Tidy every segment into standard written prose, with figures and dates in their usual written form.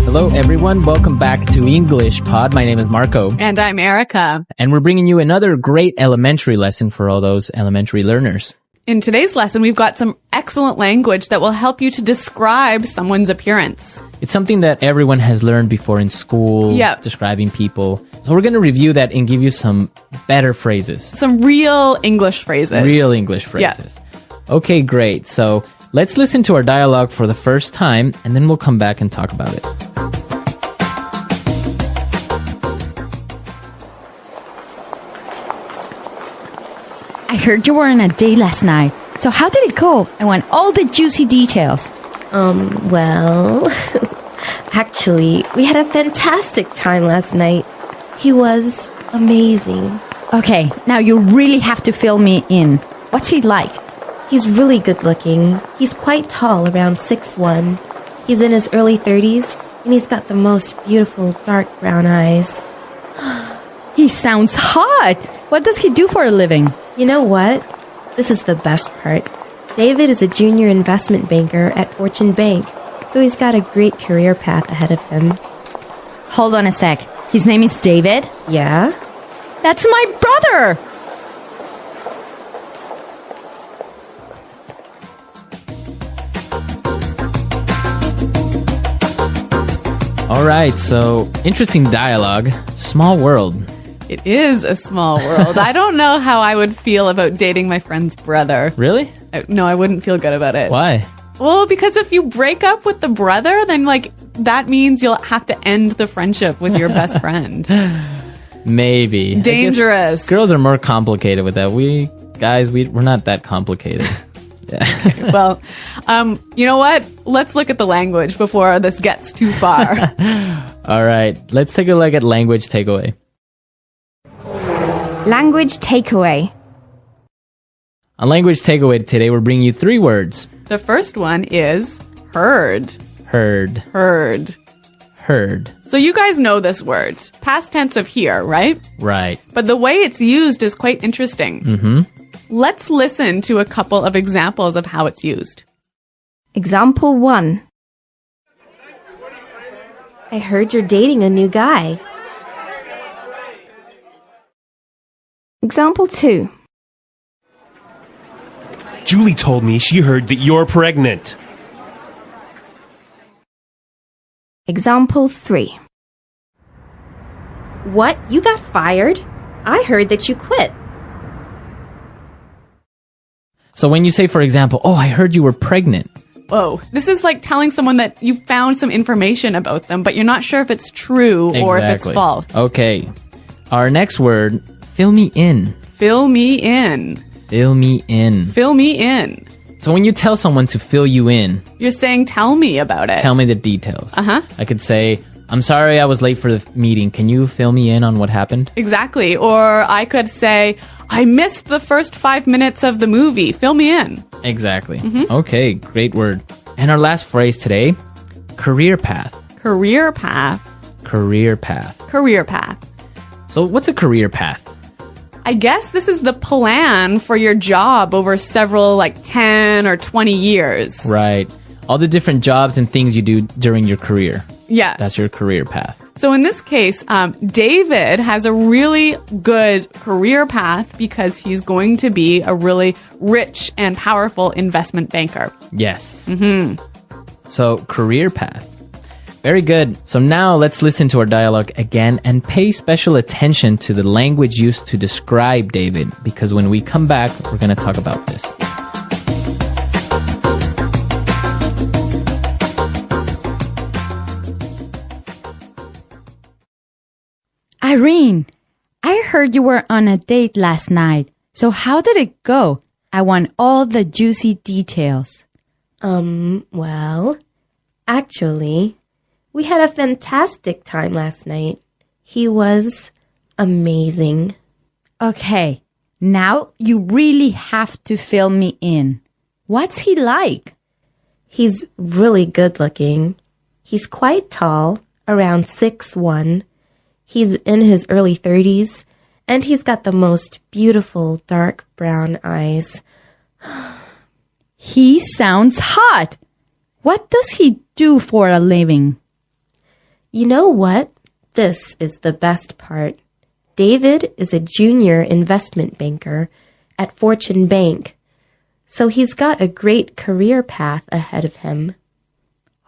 Hello, everyone. Welcome back to English Pod. My name is Marco. And I'm Erica. And we're bringing you another great elementary lesson for all those elementary learners. In today's lesson, we've got some excellent language that will help you to describe someone's appearance. It's something that everyone has learned before in school, describing people. So we're going to review that and give you some better phrases. Some real English phrases. Real English phrases. Yeah. Okay, great. So let's listen to our dialogue for the first time, and then we'll come back and talk about it. I heard you were on a date last night. So how did it go? I want all the juicy details. Well, actually, we had a fantastic time last night. He was amazing. Okay, now you really have to fill me in. What's he like? He's really good looking. He's quite tall, around 6'1". He's in his early 30s, and he's got the most beautiful dark brown eyes. He sounds hot. What does he do for a living? You know what? This is the best part. David is a junior investment banker at Fortune Bank, so he's got a great career path ahead of him. Hold on a sec. His name is David? Yeah? That's my brother! All right, so interesting dialogue. Small world. It is a small world. I don't know how I would feel about dating my friend's brother. Really? No, I wouldn't feel good about it. Why? Well, because if you break up with the brother, then that means you'll have to end the friendship with your best friend. Maybe. Dangerous. Girls are more complicated with that. We're not that complicated. Yeah. Okay, well, you know what? Let's look at the language before this gets too far. All right, let's take a look at language takeaway. Language takeaway. On language takeaway today, we're bringing you 3 words. The first one is heard. Heard. Heard. Heard. So you guys know this word. Past tense of hear, right? Right. But the way it's used is quite interesting. Mm-hmm. Let's listen to a couple of examples of how it's used. Example 1. I heard you're dating a new guy. Example 2. Julie told me she heard that you're pregnant. Example 3. What? You got fired? I heard that you quit. So when you say, for example, oh, I heard you were pregnant. Whoa. This is like telling someone that you found some information about them, but you're not sure if it's true or if it's false. Okay. Our next word, fill me in. Fill me in. Fill me in. Fill me in. So when you tell someone to fill you in, you're saying, tell me about it. Tell me the details. Uh-huh. I could say, I'm sorry I was late for the meeting. Can you fill me in on what happened? Exactly. Or I could say, I missed the first 5 minutes of the movie. Fill me in. Exactly. Mm-hmm. Okay, great word. And our last phrase today, career path. Career path. Career path. Career path. So what's a career path? I guess this is the plan for your job over several, 10 or 20 years. Right. All the different jobs and things you do during your career. Yeah. That's your career path. So in this case, David has a really good career path because he's going to be a really rich and powerful investment banker. Yes. Mm-hmm. So career path. Very good. So now let's listen to our dialogue again and pay special attention to the language used to describe David, because when we come back, we're going to talk about this. Irene, I heard you were on a date last night. So how did it go? I want all the juicy details. Well, actually, we had a fantastic time last night. He was amazing. Okay, now you really have to fill me in. What's he like? He's really good looking. He's quite tall, around 6'1". He's in his early 30s, and he's got the most beautiful dark brown eyes. He sounds hot. What does he do for a living? You know what? This is the best part. David is a junior investment banker at Fortune Bank, so he's got a great career path ahead of him.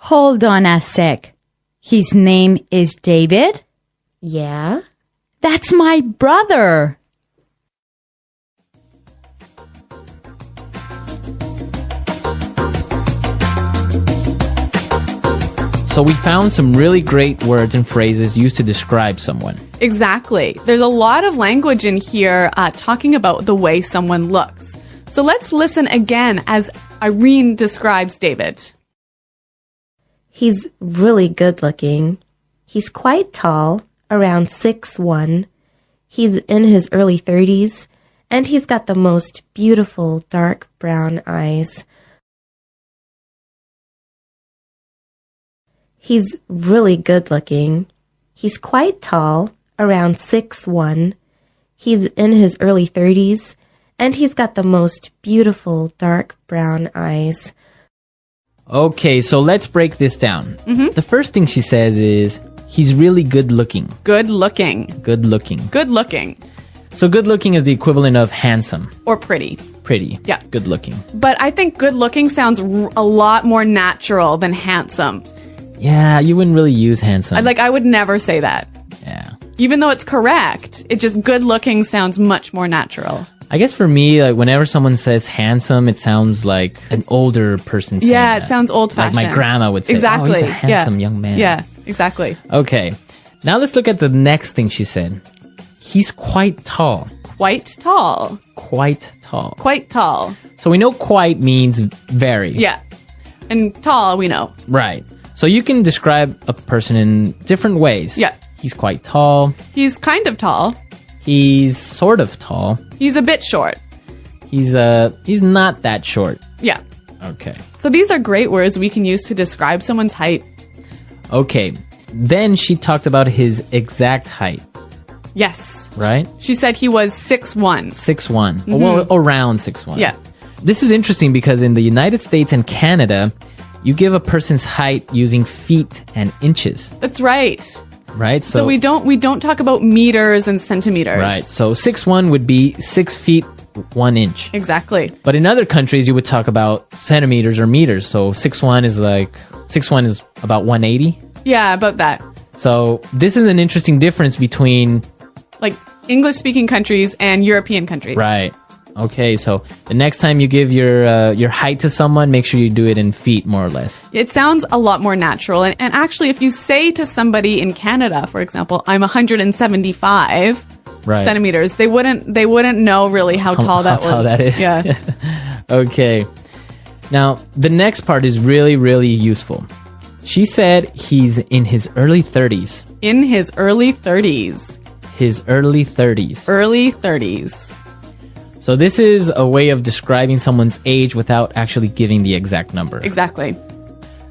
Hold on a sec. His name is David? Yeah? That's my brother. So we found some really great words and phrases used to describe someone. Exactly. There's a lot of language in here talking about the way someone looks. So let's listen again as Irene describes David. He's really good looking. He's quite tall, around 6'1". He's in his early 30s, and he's got the most beautiful dark brown eyes. He's really good looking. He's quite tall, around 6'1". He's in his early 30s, and he's got the most beautiful dark brown eyes. Okay, so let's break this down. The first thing she says is, he's really good looking. Good looking. Good looking. Good looking. So good looking is the equivalent of handsome. Or pretty. Pretty. Yeah. Good looking. But I think good looking sounds a lot more natural than handsome. Yeah, you wouldn't really use handsome. I would never say that. Yeah. Even though it's correct, it just good looking sounds much more natural. I guess for me, like whenever someone says handsome, it sounds like an older person saying Yeah, that. it sounds old-fashioned. Like my grandma would say, Exactly. oh, he's a handsome young man. Yeah, exactly. Okay, now let's look at the next thing she said. He's quite tall. Quite tall. Quite tall. Quite tall. So we know quite means very. Yeah. And tall, we know. Right. So you can describe a person in different ways. Yeah. He's quite tall. He's kind of tall. He's sort of tall. He's a bit short. He's not that short. Yeah. Okay. So these are great words we can use to describe someone's height. Okay. Then she talked about his exact height, Yes. right? She said he was 6'1". 6'1". Well, around 6'1". Yeah. This is interesting because in the United States and Canada, you give a person's height using feet and inches, That's right. right? So we don't talk about meters and centimeters. Right. So 6'1" would be 6 feet 1 inch. Exactly. But in other countries, you would talk about centimeters or meters. So 6'1" is about 180. Yeah, about that. So this is an interesting difference between. Like English speaking countries and European countries. Right. Okay. So the next time you give your height to someone, make sure you do it in feet, more or less. It sounds a lot more natural. And actually, if you say to somebody in Canada, for example, I'm 175 Right. centimeters, they wouldn't know really how tall that was. How tall that is. Yeah. Okay. Now, the next part is really, really useful. She said he's in his early 30s. In his early 30s. His early 30s. Early 30s. So this is a way of describing someone's age without actually giving the exact number. Exactly.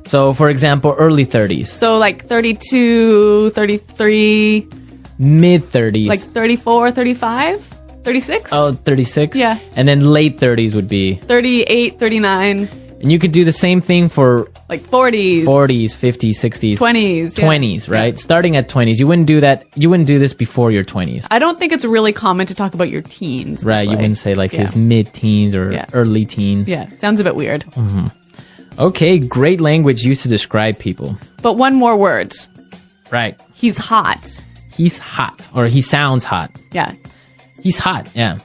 So, for example, early 30s. So like 32, 33, Mid 30s. like 34, 35, 36? Oh, 36? Yeah. And then late 30s would be. 38, 39, And you could do the same thing for like 40s, 40s, 50s, 60s. 20s. yeah. 20s, right? Starting at 20s. You wouldn't do that. You wouldn't do this before your 20s. I don't think it's really common to talk about your teens. Right. It's You wouldn't say like yeah. his mid-teens or Yeah. early teens. Yeah, sounds a bit weird. Okay, great language used to describe people. But one more word. Right. He's hot. He's hot. Or he sounds hot. Yeah. He's hot, yeah.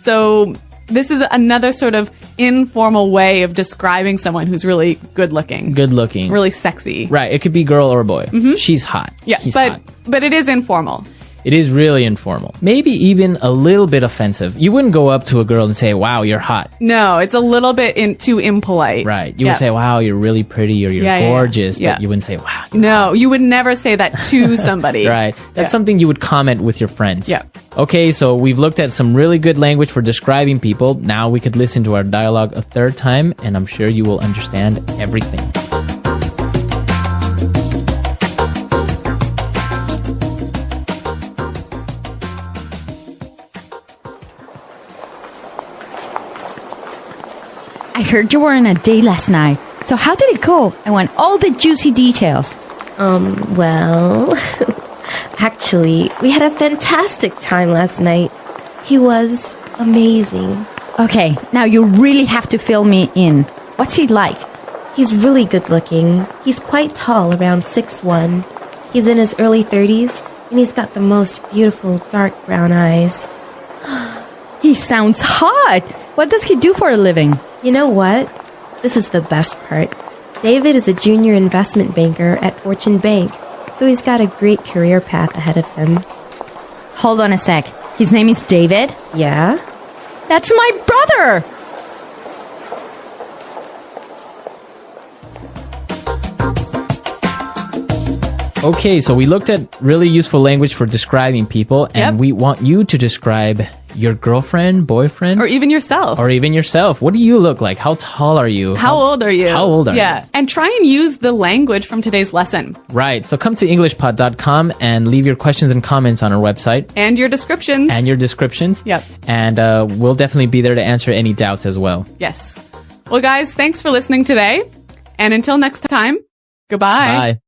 So this is another sort of informal way of describing someone who's really good looking. Good looking. Really sexy. Right. It could be girl or boy. She's hot. Yeah, He's but hot. but it is informal. It is really informal. Maybe even a little bit offensive. You wouldn't go up to a girl and say, wow, you're hot. No, it's a little bit too impolite. Right. You Yeah. would say, wow, you're really pretty or you're Yeah, yeah, yeah. gorgeous. Yeah. But you wouldn't say, wow. You're No, you would never say that to somebody. Right. That's Yeah. something you would comment with your friends. Yeah. Okay, so we've looked at some really good language for describing people. Now we could listen to our dialogue a third time, and I'm sure you will understand everything. I heard you were on a date last night. So how did it go? I want all the juicy details. Well, actually, we had a fantastic time last night. He was amazing. Okay, now you really have to fill me in. What's he like? He's really good looking. He's quite tall, around 6'1". He's in his early 30s, and he's got the most beautiful dark brown eyes. He sounds hot. What does he do for a living? You know what? This is the best part. David is a junior investment banker at Fortune Bank, so he's got a great career path ahead of him. Hold on a sec. His name is David? Yeah? That's my brother! Okay, so we looked at really useful language for describing people, and Yep. we want you to describe your girlfriend, boyfriend, Or even yourself. or even yourself. What do you look like? How tall are you? How old are you? How old are you? Yeah. And try and use the language from today's lesson Right. So come to EnglishPod.com and leave your questions and comments on our website and your descriptions. and your descriptions. Yep. And we'll definitely be there to answer any doubts as well. Yes. Well, guys, thanks for listening today. And until next time, goodbye. Bye.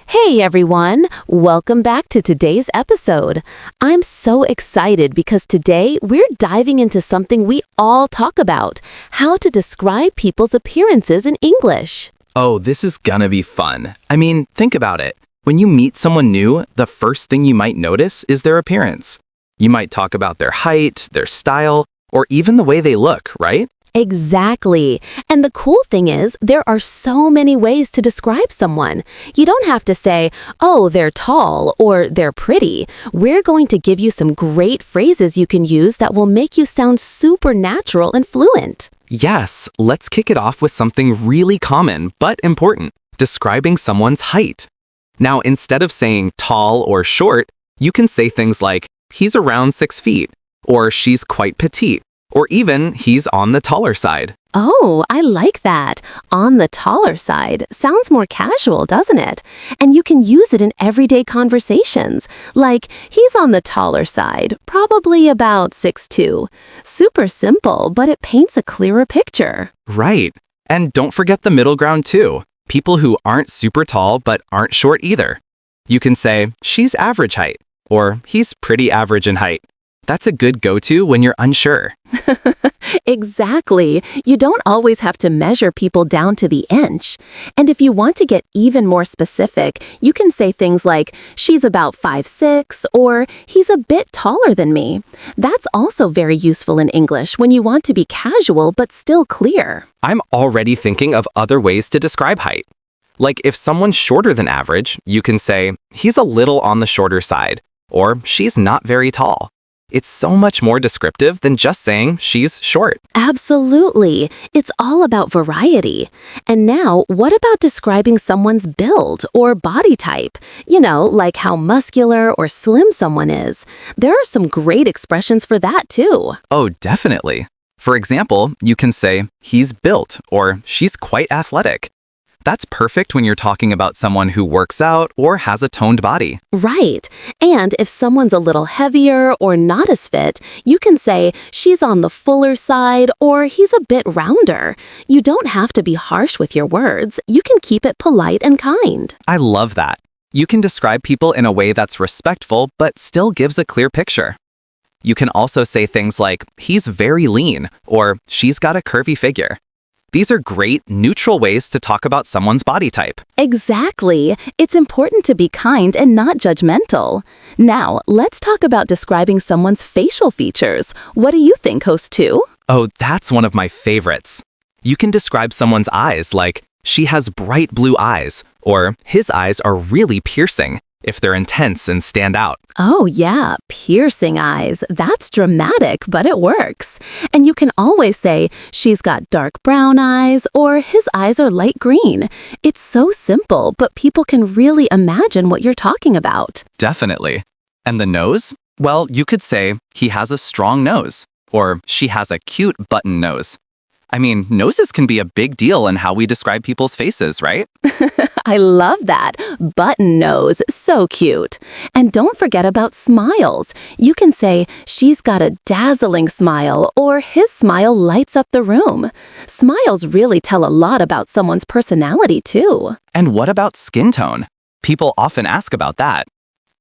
Hey everyone, welcome back to today's episode. I'm so excited because today we're diving into something we all talk about, how to describe people's appearances in English. Oh, this is gonna be fun. I mean, think about it. When you meet someone new, the first thing you might notice is their appearance. You might talk about their height, their style, or even the way they look, right? Exactly. And the cool thing is, there are so many ways to describe someone. You don't have to say, oh, they're tall or they're pretty. We're going to give you some great phrases you can use that will make you sound super natural and fluent. Yes, let's kick it off with something really common but important, describing someone's height. Now, instead of saying tall or short, you can say things like, he's around 6 feet, or she's quite petite, or even he's on the taller side. Oh, I like that. On the taller side sounds more casual, doesn't it? And you can use it in everyday conversations. Like, he's on the taller side, probably about 6'2". Super simple, but it paints a clearer picture. Right. And don't forget the middle ground too. People who aren't super tall but aren't short either. You can say, she's average height, or he's pretty average in height. That's a good go-to when you're unsure. Exactly. You don't always have to measure people down to the inch. And if you want to get even more specific, you can say things like, she's about 5'6", or he's a bit taller than me. That's also very useful in English when you want to be casual but still clear. I'm already thinking of other ways to describe height. Like if someone's shorter than average, you can say, he's a little on the shorter side, or she's not very tall. It's so much more descriptive than just saying she's short. Absolutely. It's all about variety. And now, what about describing someone's build or body type? You know, like how muscular or slim someone is. There are some great expressions for that too. Oh, definitely. For example, you can say, he's built, or she's quite athletic. That's perfect when you're talking about someone who works out or has a toned body. Right. And if someone's a little heavier or not as fit, you can say she's on the fuller side or he's a bit rounder. You don't have to be harsh with your words. You can keep it polite and kind. I love that. You can describe people in a way that's respectful but still gives a clear picture. You can also say things like, he's very lean, or she's got a curvy figure. These are great, neutral ways to talk about someone's body type. Exactly. It's important to be kind and not judgmental. Now, let's talk about describing someone's facial features. What do you think, host 2? Oh, that's one of my favorites. You can describe someone's eyes like, she has bright blue eyes, or his eyes are really piercing, if they're intense and stand out. Oh yeah, piercing eyes. That's dramatic, but it works. And you can always say, she's got dark brown eyes, or his eyes are light green. It's so simple, but people can really imagine what you're talking about. Definitely. And the nose? Well, you could say, he has a strong nose, or she has a cute button nose. I mean, noses can be a big deal in how we describe people's faces, right? I love that. Button nose, so cute. And don't forget about smiles. You can say, she's got a dazzling smile, or his smile lights up the room. Smiles really tell a lot about someone's personality, too. And what about skin tone? People often ask about that.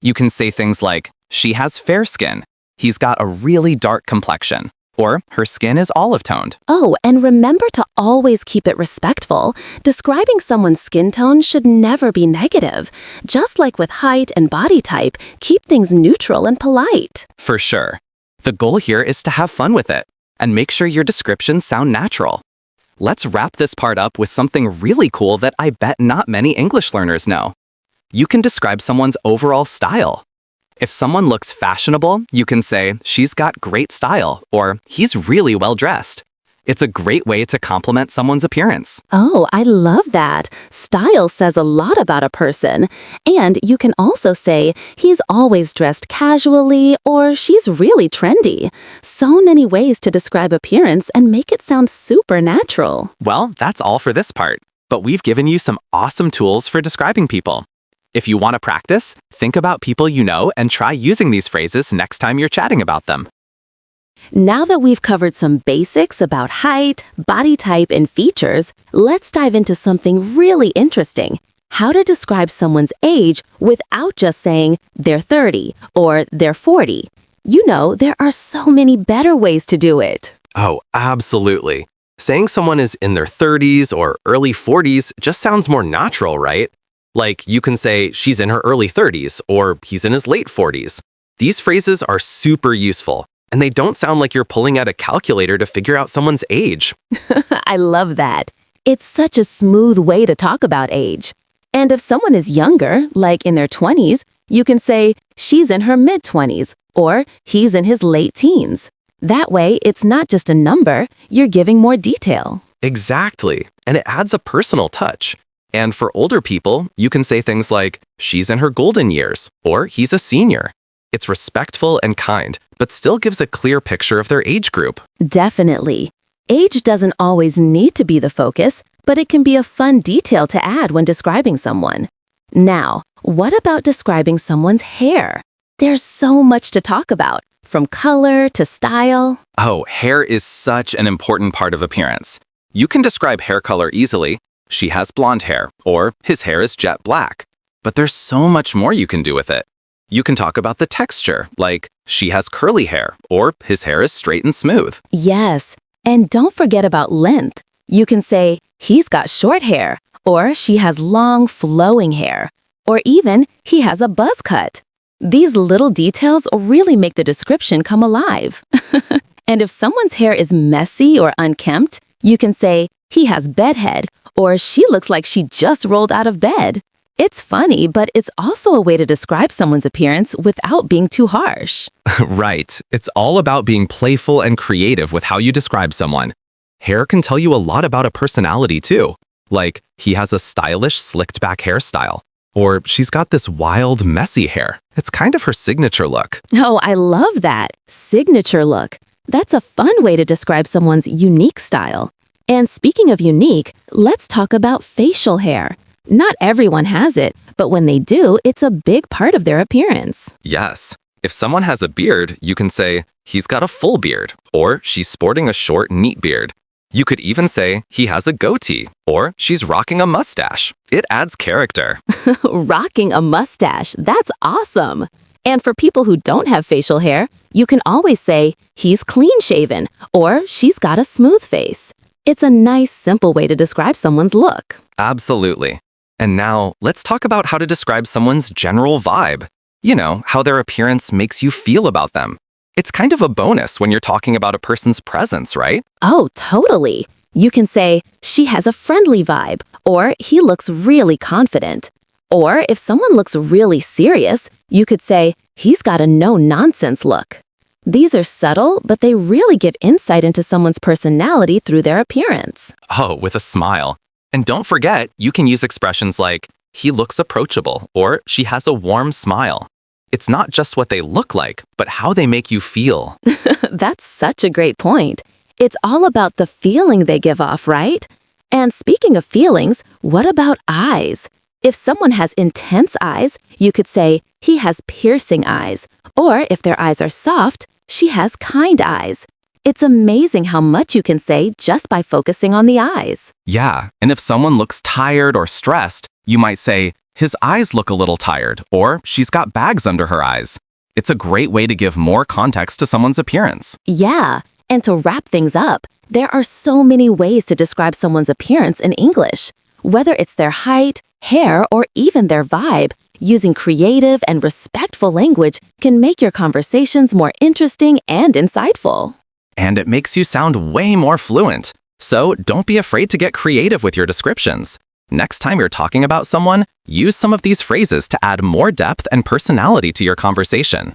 You can say things like, she has fair skin. He's got a really dark complexion. Or her skin is olive-toned. Oh, and remember to always keep it respectful. Describing someone's skin tone should never be negative. Just like with height and body type, keep things neutral and polite. For sure. The goal here is to have fun with it and make sure your descriptions sound natural. Let's wrap this part up with something really cool that I bet not many English learners know. You can describe someone's overall style. If someone looks fashionable, you can say, she's got great style, or he's really well dressed. It's a great way to compliment someone's appearance. Oh, I love that. Style says a lot about a person. And you can also say, he's always dressed casually, or she's really trendy. So many ways to describe appearance and make it sound super natural. Well, that's all for this part, but we've given you some awesome tools for describing people. If you want to practice, think about people you know and try using these phrases next time you're chatting about them. Now that we've covered some basics about height, body type, and features, let's dive into something really interesting. How to describe someone's age without just saying they're 30 or they're 40. You know, there are so many better ways to do it. Oh, absolutely. Saying someone is in their 30s or early 40s just sounds more natural, right? Like, you can say, she's in her early 30s, or he's in his late 40s. These phrases are super useful, and they don't sound like you're pulling out a calculator to figure out someone's age. I love that. It's such a smooth way to talk about age. And if someone is younger, like in their 20s, you can say, she's in her mid-20s, or he's in his late teens. That way, it's not just a number, you're giving more detail. Exactly, and it adds a personal touch. And for older people, you can say things like, she's in her golden years, or he's a senior. It's respectful and kind, but still gives a clear picture of their age group. Definitely. Age doesn't always need to be the focus, but it can be a fun detail to add when describing someone. Now, what about describing someone's hair? There's so much to talk about, from color to style. Oh, hair is such an important part of appearance. You can describe hair color easily. She has blonde hair, or his hair is jet black. But there's so much more you can do with it. You can talk about the texture, like she has curly hair, or his hair is straight and smooth. Yes, and don't forget about length. You can say, he's got short hair, or she has long, flowing hair, or even he has a buzz cut. These little details really make the description come alive. And if someone's hair is messy or unkempt, you can say, he has bedhead, or she looks like she just rolled out of bed. It's funny, but it's also a way to describe someone's appearance without being too harsh. Right. It's all about being playful and creative with how you describe someone. Hair can tell you a lot about a personality too. Like, he has a stylish, slicked back hairstyle. Or she's got this wild, messy hair. It's kind of her signature look. Oh, I love that. Signature look. That's a fun way to describe someone's unique style. And speaking of unique, let's talk about facial hair. Not everyone has it, but when they do, it's a big part of their appearance. Yes. If someone has a beard, you can say, he's got a full beard, or she's sporting a short, neat beard. You could even say, he has a goatee, or she's rocking a mustache. It adds character. Rocking a mustache, that's awesome. And for people who don't have facial hair, you can always say, he's clean-shaven, or she's got a smooth face. It's a nice, simple way to describe someone's look. Absolutely. And now, let's talk about how to describe someone's general vibe. You know, how their appearance makes you feel about them. It's kind of a bonus when you're talking about a person's presence, right? Oh, totally. You can say, she has a friendly vibe, or he looks really confident. Or if someone looks really serious, you could say, he's got a no-nonsense look. These are subtle, but they really give insight into someone's personality through their appearance. Oh, with a smile. And don't forget, you can use expressions like, he looks approachable, or she has a warm smile. It's not just what they look like, but how they make you feel. That's such a great point. It's all about the feeling they give off, right? And speaking of feelings, what about eyes? If someone has intense eyes, you could say, he has piercing eyes. Or if their eyes are soft, she has kind eyes. It's amazing how much you can say just by focusing on the eyes. Yeah, and if someone looks tired or stressed, you might say, his eyes look a little tired, or she's got bags under her eyes. It's a great way to give more context to someone's appearance. Yeah, and to wrap things up, there are so many ways to describe someone's appearance in English. Whether it's their height, hair, or even their vibe, using creative and respectful language can make your conversations more interesting and insightful. And it makes you sound way more fluent. So don't be afraid to get creative with your descriptions. Next time you're talking about someone, use some of these phrases to add more depth and personality to your conversation.